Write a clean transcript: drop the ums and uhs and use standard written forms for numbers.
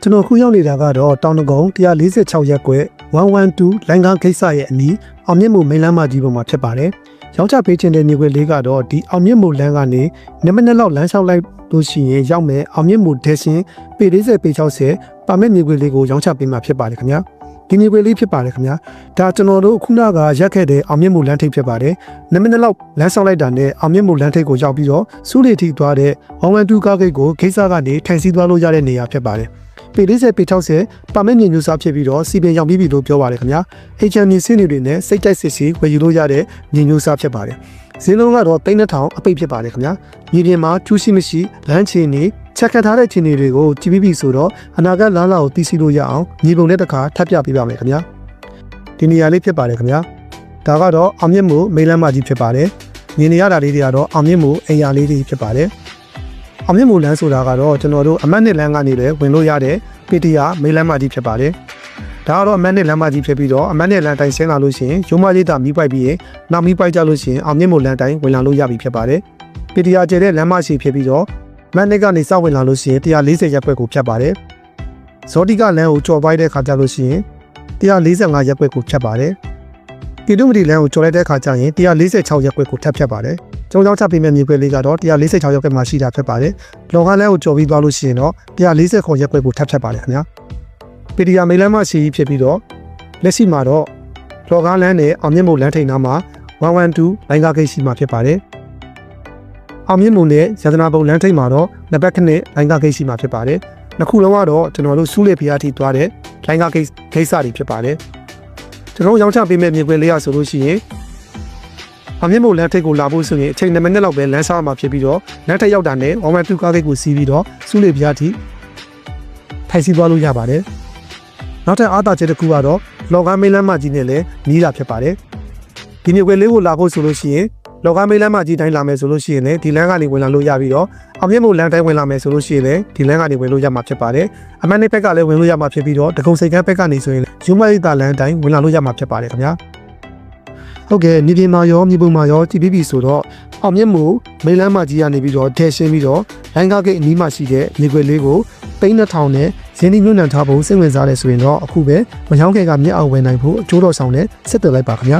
ကျွန်တော်ခုရောက်နေတာကတော့တောင်တကုန်း146ရပ်ကွက်112လိုင်းကားဂိတ်ဆရဲ့အနီးအောင်မြင့်မို့မိန်းလမ်းမကြီးပေါ်မှာဖြစ်ပါတယ်။ရောင်းချပေးခြင်းတဲ့နေခွေလေးကတော့ဒီအောင်မြင့်မို့လမ်းကနေ2မိနစ်လောက်လမ်းလျှောက်လိုက်လို့ရှိရင်ရောက်မယ်အောင်မြင့်မို့ဒက်ရှင်ပေ40ပေ60ပါမစ်နေခွေလေးကိုရောင်းချပေးမှာဖြစ်ပါတယ်ခင်ဗျာ။ဒီနေခွေလေးဖြစ်ပါတယ်ခင်ဗျာ။ဒါကျွန်တော်တို့ခုနကရက်ခဲ့တဲ့အောင်မြင့်မို့လမ်းထိပ်ဖြစ်ပါတယ်။2မိနစ်လောက်လမ်းလျှောက်လိုက်တာနဲ့အောင်မြင့်မို့လမ်းထိပ်ကိုရောက်ပြီးတော့စူးလီထိသွားတဲ့112ကားဂိတ်ကိုဂိတ်ဆကနေထိုင်စီးသွားလို့ရတဲ့နေရာဖြစ်ပါတယ်။ပေ40ပေ60ပါမစ်မြေမျိုးစားဖြစ်ပြီးတော့စီပင်ရောက်ပြီးပြီလို့ပြောပါတယ်ခင်ဗျာ HM မြေစင်းတွေနဲ့စိတ်တိုက်စစ်စီဝယ်ယူလို့ရတဲ့မြေမျိုးစားဖြစ်ပါတယ်ဈေးလုံးကတော့3000အပိတ်ဖြစ်ပါတယ်ခင်ဗျာမြေပြင်မှာကျူးရှိမရှိလမ်းချီနေချက်ခတ်ထားတဲ့ခြေနေတွေကိုကြည့်ပြီးဆိုတော့အနာဂတ်လားလာကိုသိရှိလို့ရအောင်မြေပုံနဲ့တစ်ခါထပ်ပြပေးပါမယ်ခင်ဗျာဒီနေရာလေးဖြစ်ပါတယ်ခင်ဗျာဒါကတော့အောင်မြင့်မို့မိန်းလမ်းမကြီးဖြစ်ပါတယ်မြင်နေရတာလေးတွေကတော့အောင်မြင့်မို့အိမ်ယာလေးတွေဖြစ်ပါတယ်အောင်မြင့်မို့လမ်းဆိုတာကတော့ကျွန်တော်တို့အမတ်နှစ်လမ်းကနေလည်းဝင်လို့ရတဲ့ပေတီယာမိန်းလမ်းမကြီးဖြစ်ပါတယ်ဒါကတော့အမတ်နှစ်လမ်းမကြီးဖြစ်ပြီးတော့အမတ်နှစ်လမ်းတိုင်းဆင်းလာလို့ရှိရင်ရုံးမလေးတာမီးပိုက်ပြီးရင်နောက်မီးပိုက်ကြလို့ရှိရင်အောင်မြင့်မို့လမ်းတိုင်းဝင်လာလို့ရပြီဖြစ်ပါတယ်ပေတီယာကျတဲ့လမ်းမရှိဖြစ်ပြီးတော့မတ်နှစ်ကနေစဝင်လာလို့ရှိရင်140ရပ်ကွက်ကိုဖြတ်ပါတယ်ဇောတိကလမ်းကိုကျော်ပိုက်တဲ့ခါကျလို့ရှိရင်145ရပ်ကွက်ကိုဖြတ်ပါတယ်ပြည်သူ့မတီလမ်းကိုကျော်လိုက်တဲ့ခါကျရင်146ရပ်ကွက်ကိုထပ်ဖြတ်ပါတယ်ကျုံချောင်းချပေးမဲ့မြေကွက်လေးကတော့146ရပ်ကွက်မှာရှိတာဖြစ်ပါတယ်လော်ကားလမ်းကိုကျော်ပြီးသွားလို့ရှိရင်တော့140ခုရပ်ကွက်ကိုထပ်ဖြတ်ပါတယ်ခင်ဗျာပီဒီယာမိလမ်းမရှိဖြစ်ပြီးတော့လက်ရှိမှာတော့လော်ကားလမ်းနဲ့အောင်မြင့်မို့လမ်းထိပ်နားမှာ112လိုင်းကားဂိတ်ရှိမှာဖြစ်ပါတယ်အောင်မြင့်မို့နဲ့ရတနာပုံလမ်းထိပ်မှာတော့နှစ်ဘက်ခနဲ့လိုင်းကားဂိတ်ရှိမှာဖြစ်ပါတယ်နှစ်ခုလုံးကတော့ကျွန်တော်တို့စူးလေဖျားထိသွားတဲ့လိုင်းကားဂိတ်စာတွေဖြစ်ပါတယ်ကျွန်တော်ရောင်းချပေးမဲ့မြေကွက်လေးရဆိုလို့ရှိရင်အောင်မြင့်မို့လမ်းထိပ်ကိုလာဖို့ဆိုရင်အချိန်2မိနစ်လောက်ပဲလမ်းစားမှာဖြစ်ပြီးတော့လမ်းထိပ်ရောက်တာနဲ့112ကားဂိတ်ကိုစီးပြီးတော့စူးလေဖျားထိထိုင်စီးသွားလို့ရပါတယ်နောက်ထပ်အားသာချက်တစ်ခုကတော့လော်ကားမိန်းလမ်းမကြီးနဲ့လည်းနီးတာဖြစ်ပါတယ်ဒီမြေကွက်လေးကိုလာဖို့ဆိုလို့ရှိရင်လော်ကားမိန်းလမ်းမကြီးတိုင်းလာမယ်ဆိုလို့ရှိရင်လည်းဒီလမ်းကနေဝင်လာလို့ရပြီးတော့အောင်မြင့်မို့လမ်းတိုင်းဝင်လာမယ်ဆိုလို့ရှိရင်လည်းဒီလမ်းကနေဝင်လို့ရမှာဖြစ်ပါတယ်အမန်နိဘက်ကလည်းဝင်လို့ရမှာဖြစ်ပြီးတော့တကုံစိတ်ကန်းဘက်ကနေဆိုရင်ယူမရိတာလမ်းတိုင်းဝင်လာလို့ရမှာဖြစ်ပါတယ်ခင်ဗျာဟုတ်ကဲ့မြေပြင်မှာရောမြေပုံမှာရောကြည့်ပြီးပြီဆိုတော့အောင်မြင့်မို့မိန်းလမ်းမကြီးကနေပြီးတော့ထဲရှင်းပြီးတော့လိုင်းကားဂိတ်အနီးမှာရှိတဲ့မြေကွက်လေးကို3000နဲ့ရင်းနှီးမြှုပ်နှံထားဖို့စိတ်ဝင်စားတယ်ဆိုရင်တော့အခုပဲမချောင်းခဲကမြက်အောင်ဝယ်နိုင်ဖို့အကျိုးတော်ဆောင်နဲ့ဆက်သွယ်လိုက်ပါခင်ဗျာ